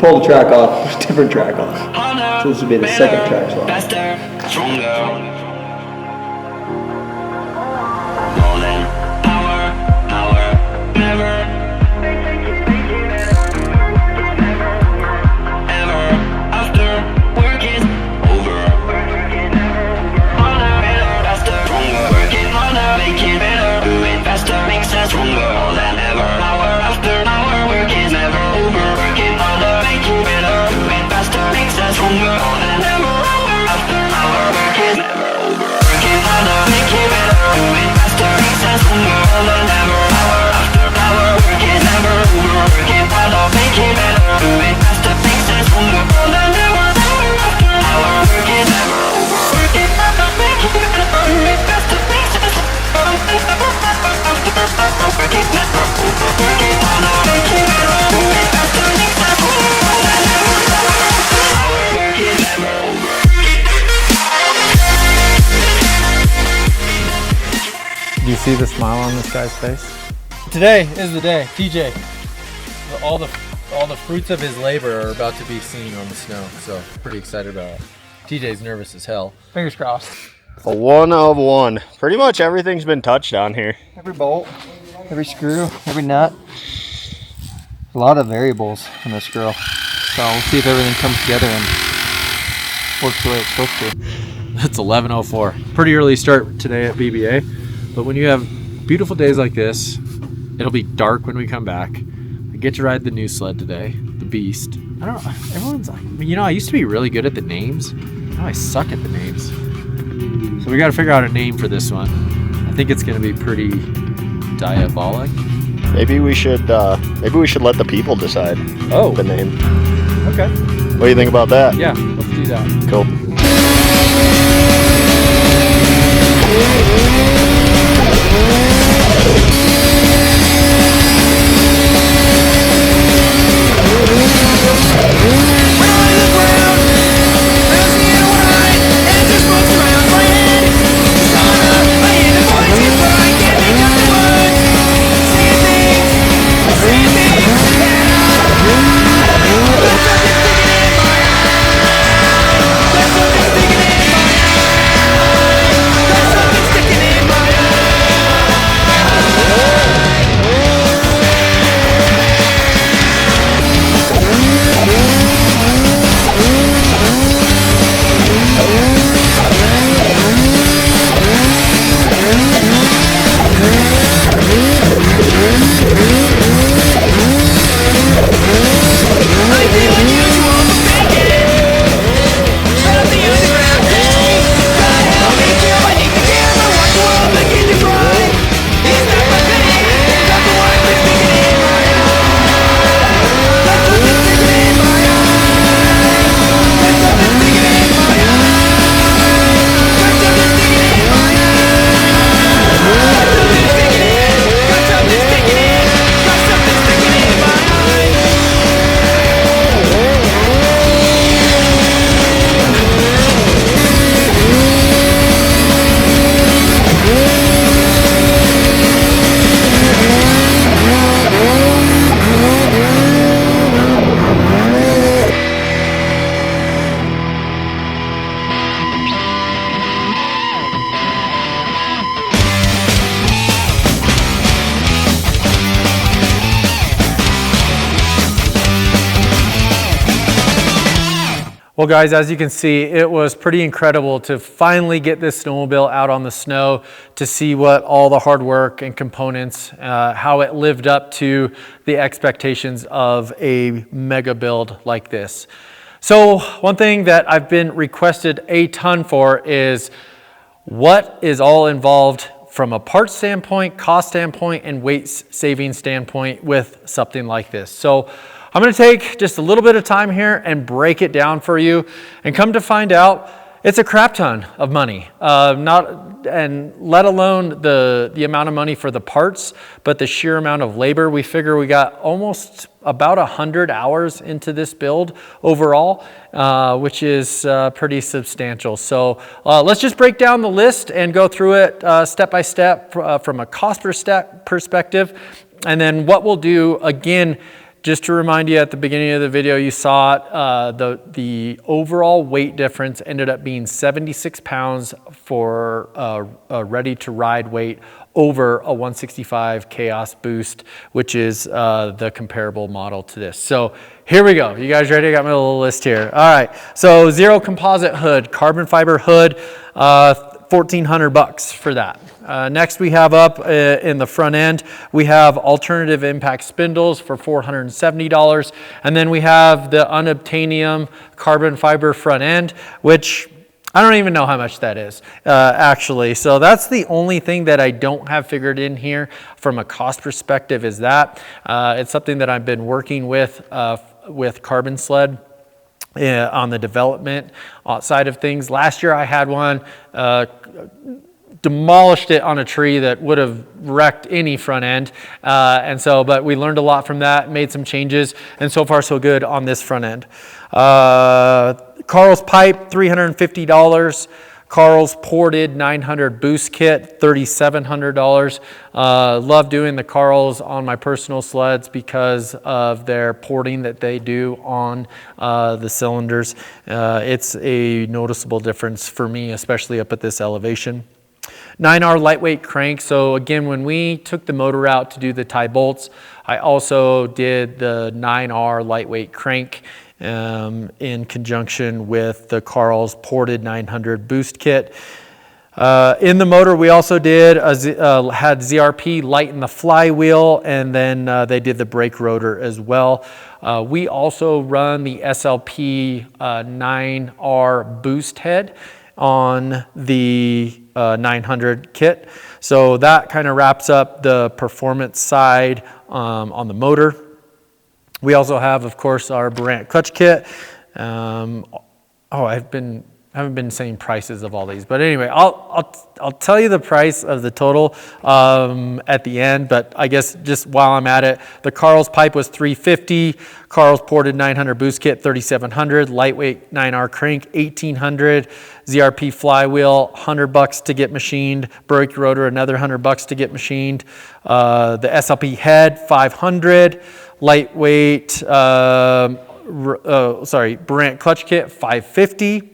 pull the track off, different track off. So this would be the second track swap. Faster, stronger. Do you see the smile on this guy's face? Today is the day. TJ, all the fruits of his labor are about to be seen on the snow, so pretty excited about it. TJ's nervous as hell. Fingers crossed. A 1 of 1. Pretty much everything's been touched on here. Every bolt, every screw, every nut. A lot of variables in this grill. So we'll see if everything comes together and works the way it's supposed to. It's 11:04. Pretty early start today at BBA, but when you have beautiful days like this, it'll be dark when we come back. I get to ride the new sled today, the Beast. I don't know, everyone's like, you know, I used to be really good at the names. Now I suck at the names. So we got to figure out a name for this one. I think it's going to be pretty diabolic. Maybe we should let the people decide the name. Okay. What do you think about that? Yeah, let's do that. Cool. Well guys, as you can see, it was pretty incredible to finally get this snowmobile out on the snow, to see what all the hard work and components, how it lived up to the expectations of a mega build like this. So one thing that I've been requested a ton for is what is all involved from a parts standpoint, cost standpoint, and weight saving standpoint with something like this. So I'm going to take just a little bit of time here and break it down for you, and come to find out it's a crap ton of money, and let alone the amount of money for the parts, but the sheer amount of labor. We figure we got almost about 100 hours into this build overall, which is pretty substantial. So let's just break down the list and go through it step by step from a cost perspective. And then what we'll do again, just to remind you, at the beginning of the video, you saw it, the overall weight difference ended up being 76 pounds for a ready-to-ride weight over a 165 Chaos Boost, which is the comparable model to this. So here we go. You guys ready? I got my little list here. All right. So zero composite hood, carbon fiber hood, $1,400 for that. Next we have up in the front end, we have alternative impact spindles for $470. And then we have the unobtainium carbon fiber front end, which I don't even know how much that is, actually. So that's the only thing that I don't have figured in here from a cost perspective is that. It's something that I've been working with Carbon Sled on the development side of things. Last year I had one, demolished it on a tree that would have wrecked any front end. But we learned a lot from that, made some changes, and so far so good on this front end. Carl's pipe, $350. Carl's ported 900 boost kit, $3,700. Love doing the Carl's on my personal sleds because of their porting that they do on the cylinders. It's a noticeable difference for me, especially up at this elevation. 9R lightweight crank. So again, when we took the motor out to do the tie bolts, I also did the 9R lightweight crank in conjunction with the Carl's ported 900 boost kit. In the motor, we also did had ZRP lighten the flywheel, and then they did the brake rotor as well. We also run the SLP 9R boost head on the 900 kit. So that kind of wraps up the performance side on the motor. We also have, of course, our Burandt clutch kit. I haven't been saying prices of all these, but anyway, I'll tell you the price of the total at the end. But I guess just while I'm at it, the Carl's pipe was $350. Carl's ported 900 boost kit, $3,700. Lightweight 9R crank, $1,800. ZRP flywheel, $100 to get machined. Brake rotor, another $100 to get machined. The SLP head, $500. Lightweight, Burandt clutch kit, $550.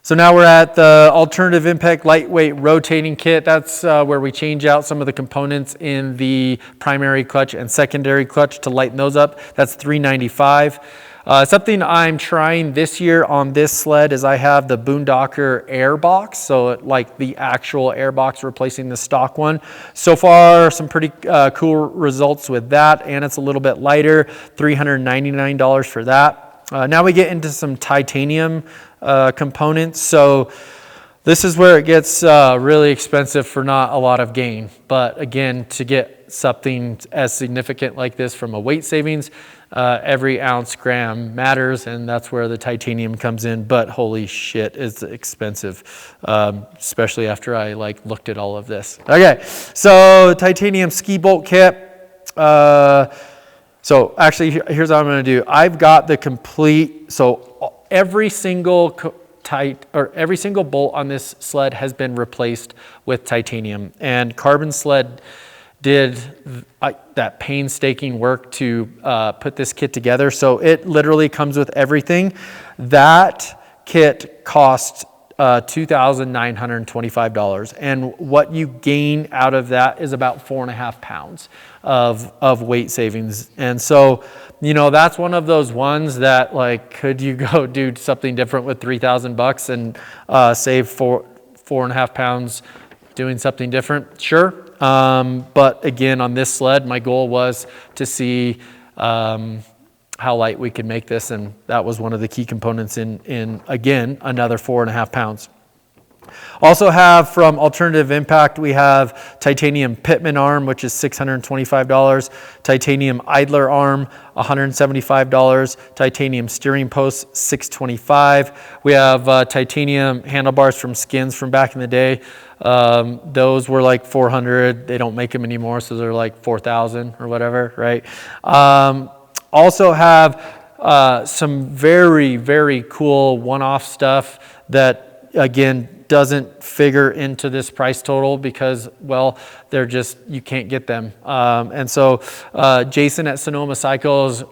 So now we're at the alternative impact lightweight rotating kit. That's where we change out some of the components in the primary clutch and secondary clutch to lighten those up. That's $395. Something I'm trying this year on this sled is I have the Boondocker air box, so like the actual air box replacing the stock one. So far, some pretty cool results with that, and it's a little bit lighter, $399 for that. Now we get into some titanium components. So this is where it gets really expensive for not a lot of gain. But again, to get something as significant like this from a weight savings, every ounce gram matters, and that's where the titanium comes in. But holy shit, it's expensive, especially after I looked at all of this. Okay, so titanium ski bolt kit. So actually, here's what I'm going to do. I've got the complete. So every single bolt on this sled has been replaced with titanium, and Carbon Sled did that painstaking work to put this kit together. So it literally comes with everything. That kit cost $2,925, and what you gain out of that is about 4.5 pounds of weight savings. And so, that's one of those ones that could you go do something different with $3,000 and save 4.5 pounds doing something different? Sure. But again, on this sled, my goal was to see how light we could make this, and that was one of the key components in again, another 4.5 pounds. Also have from Alternative Impact, we have titanium pitman arm, which is $625, titanium idler arm, $175, titanium steering post, $625. We have titanium handlebars from Skins from back in the day. Those were like $400. They don't make them anymore, so they're like $4,000 or whatever, right? Also have some very, very cool one-off stuff that again, doesn't figure into this price total because, well, they're just, you can't get them. And so Jason at Sonoma Cycles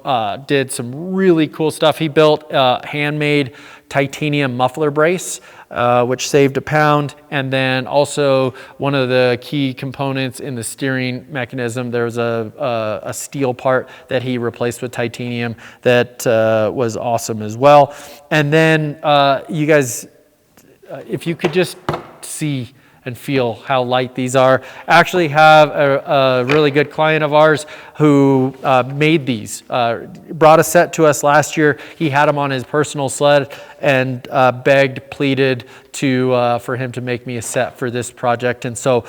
did some really cool stuff. He built a handmade titanium muffler brace, which saved a pound. And then also one of the key components in the steering mechanism, there was a steel part that he replaced with titanium that was awesome as well. And then you guys, if you could just see and feel how light these are. Actually have a really good client of ours who made these, brought a set to us last year. He had them on his personal sled and begged, pleaded for him to make me a set for this project. And so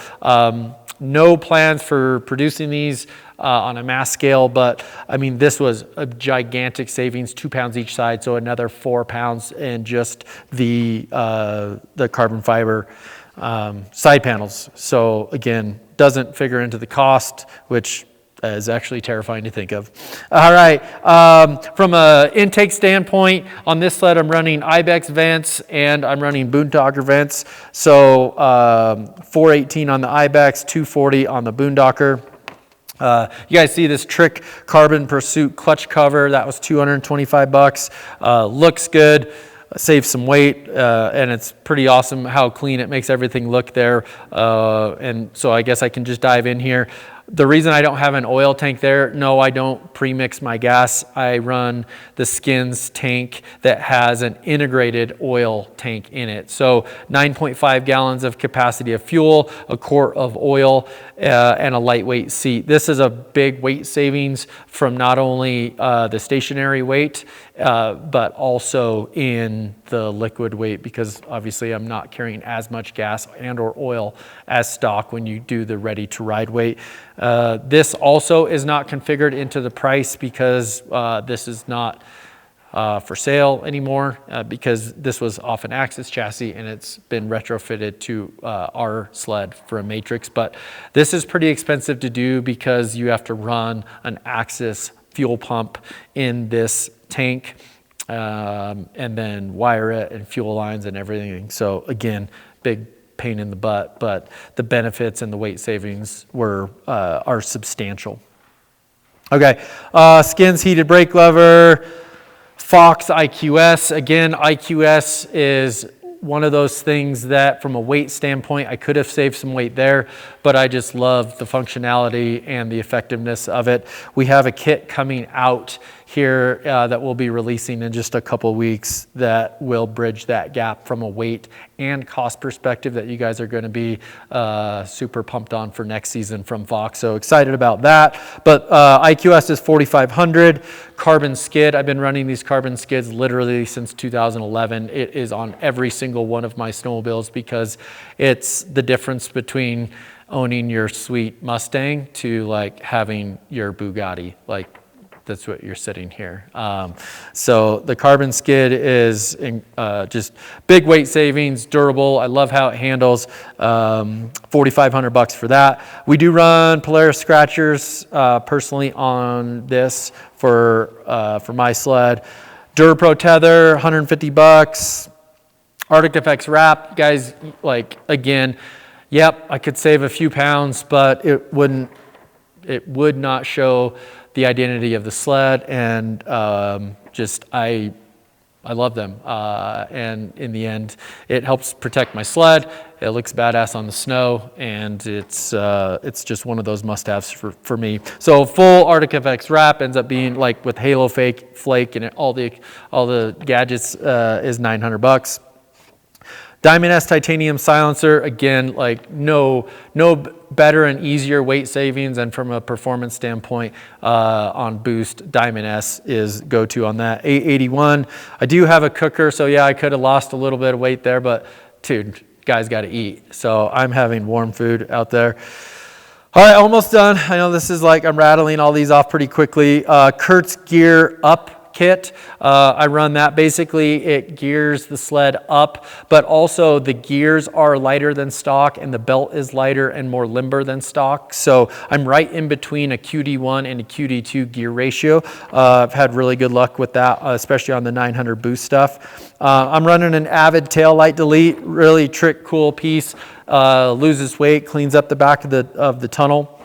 no plans for producing these on a mass scale, but I mean, this was a gigantic savings, 2 pounds each side, so another 4 pounds in just the carbon fiber side panels. So again, doesn't figure into the cost, which is actually terrifying to think of. All right, from an intake standpoint, on this sled I'm running Ibex vents and I'm running Boondocker vents. So 418 on the Ibex, 240 on the Boondocker. You guys see this Trick Carbon Pursuit clutch cover, that was $225. Looks good, saves some weight, and it's pretty awesome how clean it makes everything look there. And so I guess I can just dive in here. The reason I don't have an oil tank there, no, I don't pre-mix my gas. I run the Skins tank that has an integrated oil tank in it. So 9.5 gallons of capacity of fuel, a quart of oil, and a lightweight seat. This is a big weight savings from not only the stationary weight, but also in the liquid weight, because obviously I'm not carrying as much gas and or oil as stock when you do the ready to ride weight. This also is not configured into the price because this is not for sale anymore, because this was off an Axis chassis and it's been retrofitted to our sled for a Matrix. But this is pretty expensive to do because you have to run an Axis fuel pump in this tank and then wire it and fuel lines and everything. So again, big pain in the butt, but the benefits and the weight savings are substantial. Okay, Skins heated brake lever, Fox IQS. Again, IQS is one of those things that from a weight standpoint, I could have saved some weight there, but I just love the functionality and the effectiveness of it. We have a kit coming out here that we'll be releasing in just a couple weeks that will bridge that gap from a weight and cost perspective that you guys are going to be super pumped on for next season from Fox. So excited about that. But IQS is 4,500. Carbon skid. I've been running these carbon skids literally since 2011. It is on every single one of my snowmobiles because it's the difference between owning your sweet Mustang to like having your Bugatti. Like, that's what you're sitting here. So the carbon skid is just big weight savings, durable. I love how it handles. $4,500 for that. We do run Polaris scratchers personally on this for my sled. DuraPro tether, $150. Arctic FX wrap, guys. Like again, yep, I could save a few pounds, but it would not show the identity of the sled, and I love them. And in the end, it helps protect my sled. It looks badass on the snow, and it's just one of those must-haves for me. So full Arctic FX wrap ends up being like with Halo Flake and all the gadgets is $900. Diamond S titanium silencer, again, like no better and easier weight savings, and from a performance standpoint on Boost, Diamond S is go-to on that. 881. I do have a cooker, so yeah, I could have lost a little bit of weight there, but dude, guys got to eat. So I'm having warm food out there. All right, almost done. I know this is like I'm rattling all these off pretty quickly. Kurtz Gear Up kit. I run that. Basically, it gears the sled up, but also the gears are lighter than stock and the belt is lighter and more limber than stock. So I'm right in between a QD1 and a QD2 gear ratio. I've had really good luck with that, especially on the 900 boost stuff. I'm running an Avid tail light delete, really trick cool piece. Loses weight, cleans up the back of the tunnel.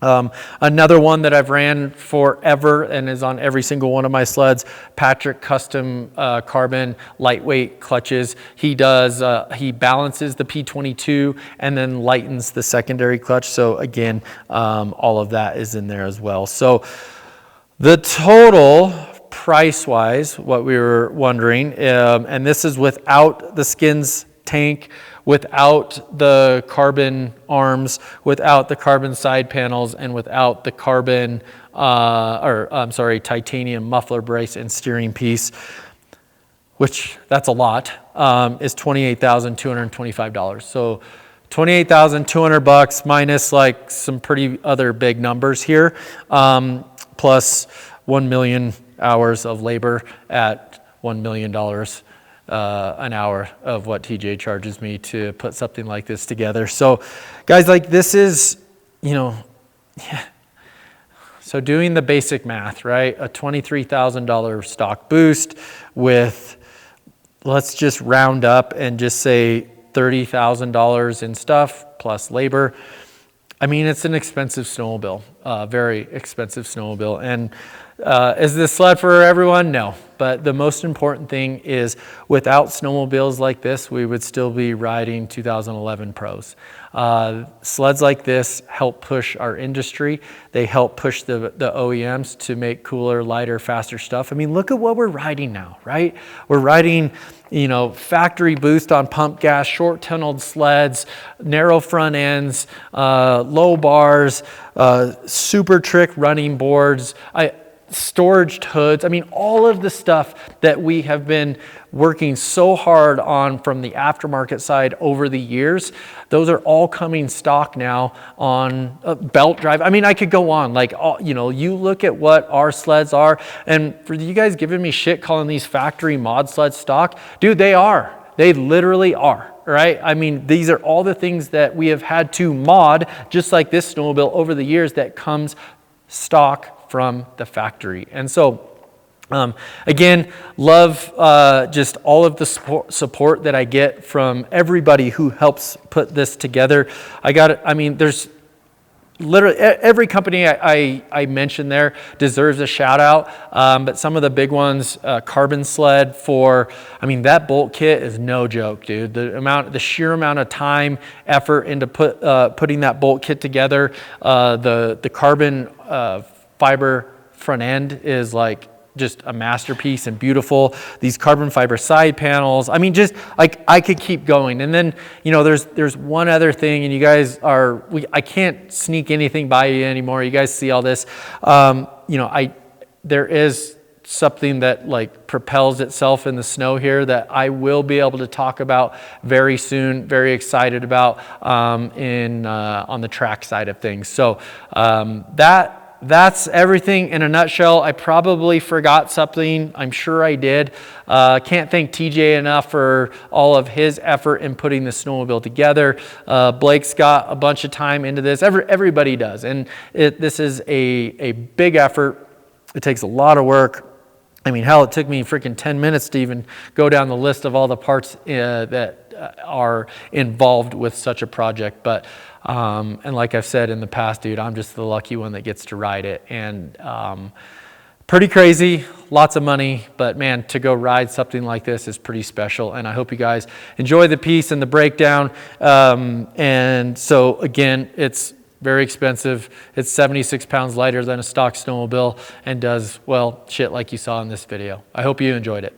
Another one that I've ran forever and is on every single one of my sleds, Patrick Custom Carbon lightweight clutches. He balances the P22 and then lightens the secondary clutch. So again, all of that is in there as well. So the total price-wise, what we were wondering, and this is without the skins tank, without the carbon arms, without the carbon side panels, and without the carbon, titanium muffler brace and steering piece, which that's a lot, is $28,225. So $28,200 minus like some pretty other big numbers here, plus 1 million hours of labor at $1 million an hour of what TJ charges me to put something like this together. So guys, like this is, so doing the basic math, right? A $23,000 stock boost with, let's just round up and just say $30,000 in stuff plus labor. I mean, it's an expensive snowmobile, very expensive snowmobile. And is this sled for everyone? No. But the most important thing is without snowmobiles like this, we would still be riding 2011 Pros. Sleds like this help push our industry. They help push the OEMs to make cooler, lighter, faster stuff. I mean, look at what we're riding now, right? We're riding, factory boost on pump gas, short tunneled sleds, narrow front ends, low bars, super trick running boards, storage hoods. I mean, all of the stuff that we have been working so hard on from the aftermarket side over the years, those are all coming stock now on belt drive. I mean, I could go on, you look at what our sleds are, and for you guys giving me shit calling these factory mod sleds stock, dude, they literally are. Right? I mean, these are all the things that we have had to mod, just like this snowmobile over the years, that comes stock from the factory. And so again, love just all of the support that I get from everybody who helps put this together. There's literally every company I mentioned there deserves a shout out, but some of the big ones, Carbon Sled that bolt kit is no joke, dude. The sheer amount of time, effort into putting that bolt kit together, the carbon fiber front end is like just a masterpiece and beautiful. These carbon fiber side panels, I mean, just like I could keep going. And then, there's one other thing, and you guys I can't sneak anything by you anymore. You guys see all this. There is something that like propels itself in the snow here that I will be able to talk about very soon. Very excited about on the track side of things. So that's everything in a nutshell. I probably forgot something. I'm sure I did. Can't thank TJ enough for all of his effort in putting the snowmobile together. Blake's got a bunch of time into this. Everybody does. And this is a big effort. It takes a lot of work. I mean, hell, it took me freaking 10 minutes to even go down the list of all the parts that are involved with such a project. But and like I've said in the past, dude, I'm just the lucky one that gets to ride it. And pretty crazy, lots of money, but man, to go ride something like this is pretty special. And I hope you guys enjoy the piece and the breakdown. And so again, it's very expensive. It's 76 pounds lighter than a stock snowmobile and does, well, shit like you saw in this video. I hope you enjoyed it.